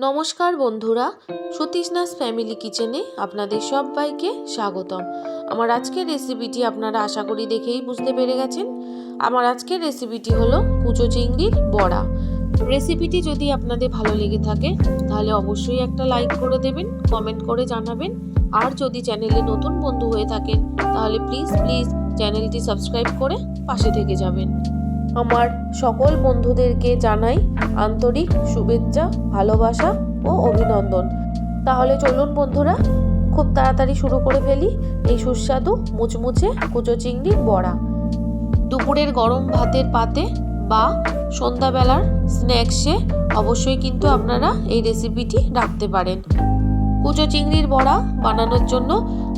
নমস্কার বন্ধুরা, সতীশনাথ ফ্যামিলি কিচেনে আপনাদের সবাইকে স্বাগতম। আমার আজকের রেসিপিটি আপনারা আশা করি দেখেই বুঝতে পেরে গেছেন। আমার আজকের রেসিপিটি হলো কুচো চিংড়ির বড়া। রেসিপিটি যদি আপনাদের ভালো লেগে থাকে তাহলে অবশ্যই একটা লাইক করে দেবেন, কমেন্ট করে জানাবেন। আর যদি চ্যানেলে নতুন বন্ধু হয়ে থাকেন তাহলে প্লিজ চ্যানেলটি সাবস্ক্রাইব করে পাশে থেকে যাবেন। আমার সকল বন্ধুদেরকে জানাই আন্তরিক শুভেচ্ছা, ভালোবাসা ও অভিনন্দন। তাহলে চলুন বন্ধুরা, খুব তাড়াতাড়ি শুরু করে ফেলি এই সুস্বাদু মুচমুচে কুচো চিংড়ির বড়া। দুপুরের গরম ভাতের পাতে বা সন্ধ্যাবেলার স্ন্যাক্সে অবশ্যই কিন্তু আপনারা এই রেসিপিটি রাখতে পারেন। কুচো চিংড়ির বড়া বানানোর জন্য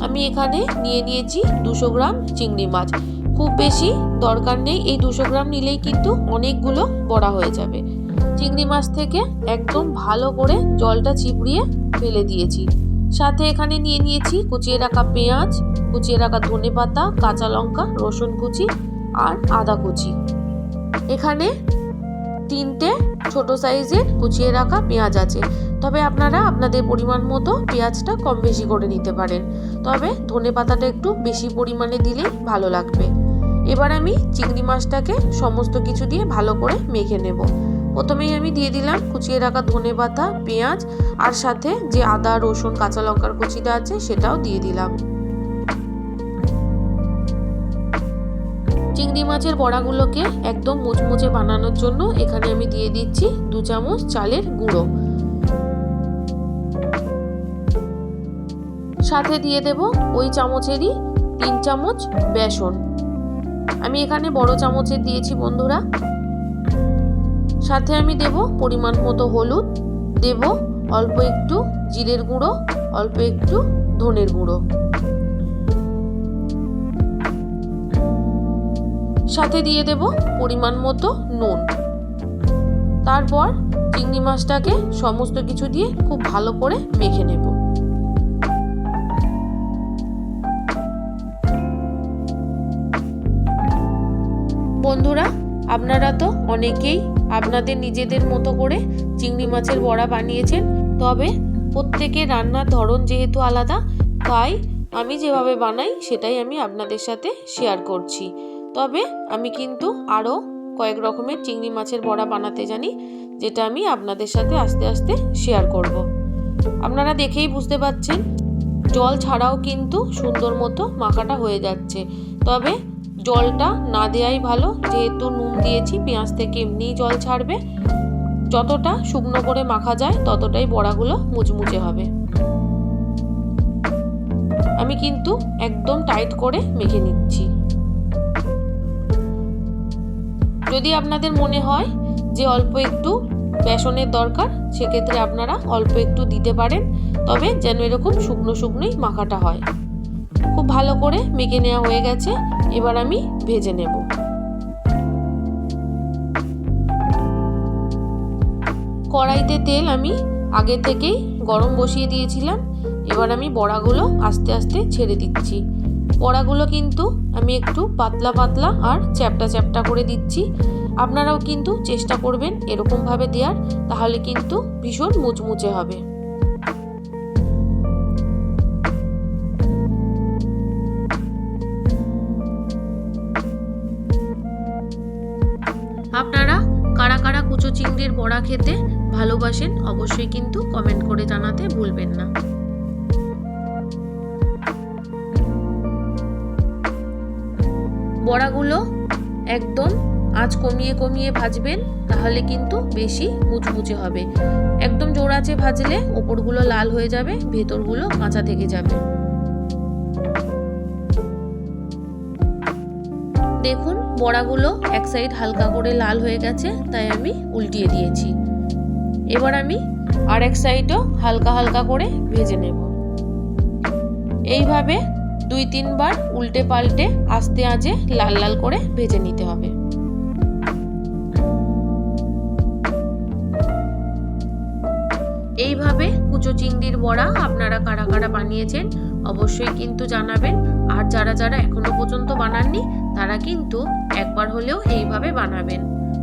আমি এখানে নিয়েছি 200 গ্রাম চিংড়ি মাছ। খুব বেশি দরকার নেই, এই 200 গ্রাম নিলেই কিন্তু অনেকগুলো বড়া হয়ে যাবে। চিংড়ি মাছ থেকে একদম ভালো করে জলটা চিপড়িয়ে ফেলে দিয়েছি। সাথে এখানে নিয়েছি কুচিয়ে রাখা পেঁয়াজ, কুচিয়ে রাখা ধনেপাতা, কাঁচা লঙ্কা, রসুন কুচি আর আদা কুচি। এখানে 3টে ছোট সাইজের কুচিয়ে রাখা পেঁয়াজ আছে, তবে আপনারা আপনাদের পরিমাণ মতো পেঁয়াজটা কম বেশি করে নিতে পারেন, তবে ধনেপাতাটা একটু বেশি পরিমাণে দিলেই ভালো লাগবে। এবার আমি চিংড়ি মাছটাকে সমস্ত কিছু দিয়ে ভালো করে মেখে নেব। প্রথমেই আমি দিয়ে দিলাম কুচিয়ে রাখা ধনেপাতা, পেঁয়াজ আর সাথে যে আদা, রসুন, কাঁচা লঙ্কার কুচিটা আছে সেটাও দিয়ে দিলাম। চিংড়ি মাছের বড়াগুলোকে একদম মুচমুচে বানানোর জন্য এখানে আমি দিয়ে দিচ্ছি 2 চামচ চালের গুঁড়ো। সাথে দিয়ে দেব ওই চামচেরই 3 চামচ বেসন। আমি এখানে বড় চামচের দিয়েছি বন্ধুরা। সাথে আমি দেব পরিমাণ মতো হলুদ, দেব অল্প একটু জিরের গুঁড়ো, অল্প একটু ধনের গুঁড়ো, সাথে দিয়ে দেব পরিমাণ মতো নুন। তারপর চিংড়ি মাছটাকে সমস্ত কিছু দিয়ে খুব ভালো করে মেখে নেব। বন্ধুরা, আপনারা তো অনেকেই আপনাদের নিজেদের মতো করে চিংড়ি মাছের বড়া বানিয়েছেন, তবে প্রত্যেকের রান্নার ধরন যেহেতু আলাদা, তাই আমি যেভাবে বানাই সেটাই আমি আপনাদের সাথে শেয়ার করছি। তবে আমি কিন্তু আরও কয়েক রকমের চিংড়ি মাছের বড়া বানাতে জানি, যেটা আমি আপনাদের সাথে আস্তে আস্তে শেয়ার করব। আপনারা দেখেই বুঝতে পারছেন জল ছাড়াও কিন্তু সুন্দর মতো মাখাটা হয়ে যাচ্ছে, তবে জলটা না দেওয়াই ভালো, যেহেতু নুন দিয়েছি পেঁয়াজ থেকে এমনিই জল ছাড়বে। যতটা শুকনো করে মাখা যায় ততটাই বড়াগুলো মুচমুচে হবে। আমি কিন্তু একদম টাইট করে মেখে নিচ্ছি। যদি আপনাদের মনে হয় যে অল্প একটু বেসনের দরকার, সেক্ষেত্রে আপনারা অল্প একটু দিতে পারেন, তবে যেন এরকম শুকনো শুকনোই মাখাটা হয়। খুব ভালো করে মেখে নেওয়া হয়ে গেছে, এবার আমি ভেজে নেব। কড়াইতে তেল আমি আগে থেকেই গরম বসিয়ে দিয়েছিলাম। এবার আমি বড়াগুলো আস্তে আস্তে ছেড়ে দিচ্ছি। বড়াগুলো কিন্তু আমি একটু পাতলা পাতলা আর চ্যাপটা চ্যাপটা করে দিচ্ছি। আপনারাও কিন্তু চেষ্টা করবেন এরকমভাবে দেওয়ার, তাহলে কিন্তু ভীষণ মুচমুচে হবে। আপনারা কারা কারা কুচো চিংড়ির বড়া খেতে ভালোবাসেন অবশ্যই কিন্তু কমেন্ট করে জানাতে ভুলবেন না। বড়াগুলো একদম আঁচ কমিয়ে কমিয়ে ভাজবেন, তাহলে কিন্তু বেশি মুচমুচে হবে। একদম জোর আঁচে ভাজলে ওপরগুলো লাল হয়ে যাবে, ভেতরগুলো কাঁচা থেকে যাবে। দেখুন বড়াগুলো এক সাইড হালকা করে লাল হয়ে গেছে, তাই আমি উল্টিয়ে দিয়েছি। এবার আমি আর এক সাইডও হালকা হালকা করে ভেজে নেব। এইভাবে 2-3 বার উল্টে পাল্টে আস্তে আঁচে লাল লাল করে ভেজে নিতে হবে। এইভাবে কুচো চিংড়ির বড়া আপনারা কারা কারা বানিয়েছেন অবশ্যই কিন্তু জানাবেন। আর যারা যারা এখনো পর্যন্ত বানাননি তারা কিন্তু একবার হলেও এইভাবে বানাবেন।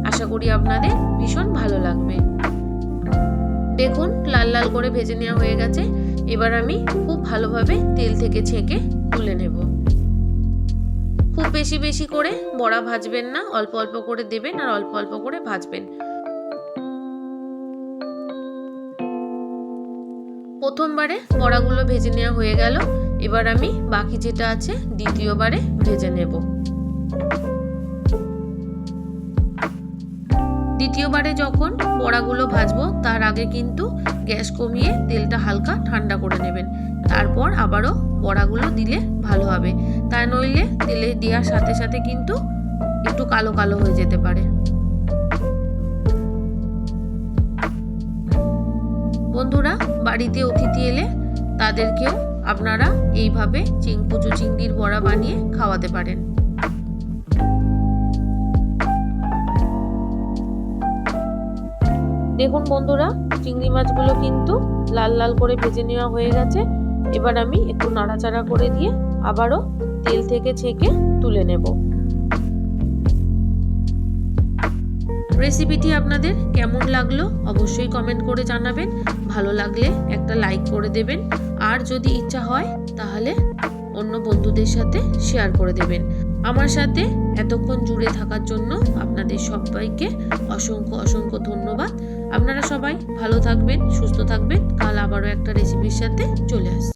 আশা করি আপনাদের ভীষণ ভালো লাগবে। দেখুন লাল লাল করে ভেজে নেওয়া হয়ে গেছে। এবার আমি খুব ভালোভাবে তেল থেকে ছেঁকে তুলে নেব। খুব বেশি বেশি করে বড়া ভাজবেন না, অল্প অল্প করে দেবেন আর অল্প অল্প করে ভাজবেন। প্রথমবারে বড়াগুলো ভেজে নেওয়া হয়ে গেল। এবার আমি বাকি যেটা আছে দ্বিতীয়বারে ভেজে নেব। দ্বিতীয়বারে যখন বড়াগুলো ভাজবো তার আগে কিন্তু গ্যাস কমিয়ে তেলটা হালকা ঠান্ডা করে নেবেন। তারপর আবারও বড়াগুলো দিলে ভালো হবে, তা নইলে তেলে দেওয়ার সাথে সাথে কিন্তু একটু কালো কালো হয়ে যেতে পারে। বন্ধুরা, বাড়িতে অতিথি এলে তাদেরকেও আপনারা এইভাবে কুচো চিংড়ির বড়া বানিয়ে খাওয়াতে পারেন। দেখুন বন্ধুরা, চিংড়ি মাছগুলো কিন্তু লাল লাল করে ভেজে নেওয়া হয়ে গেছে। এবার আমি একটু নাড়াচাড়া করে দিয়ে আবারও তেল থেকে ছেঁকে তুলে নেব। রেসিপিটি আপনাদের কেমন লাগলো অবশ্যই কমেন্ট করে জানাবেন। ভালো লাগলে একটা লাইক করে দেবেন, আর যদি ইচ্ছা হয় তাহলে অন্য বন্ধুদের সাথে শেয়ার করে দেবেন। আমার সাথে এতক্ষণ জুড়ে থাকার জন্য আপনাদের সবাইকে অসংখ্য অসংখ্য ধন্যবাদ। আপনারা সবাই ভালো থাকবেন, সুস্থ থাকবেন। কাল আবারও একটা রেসিপির সাথে চলে আসছি।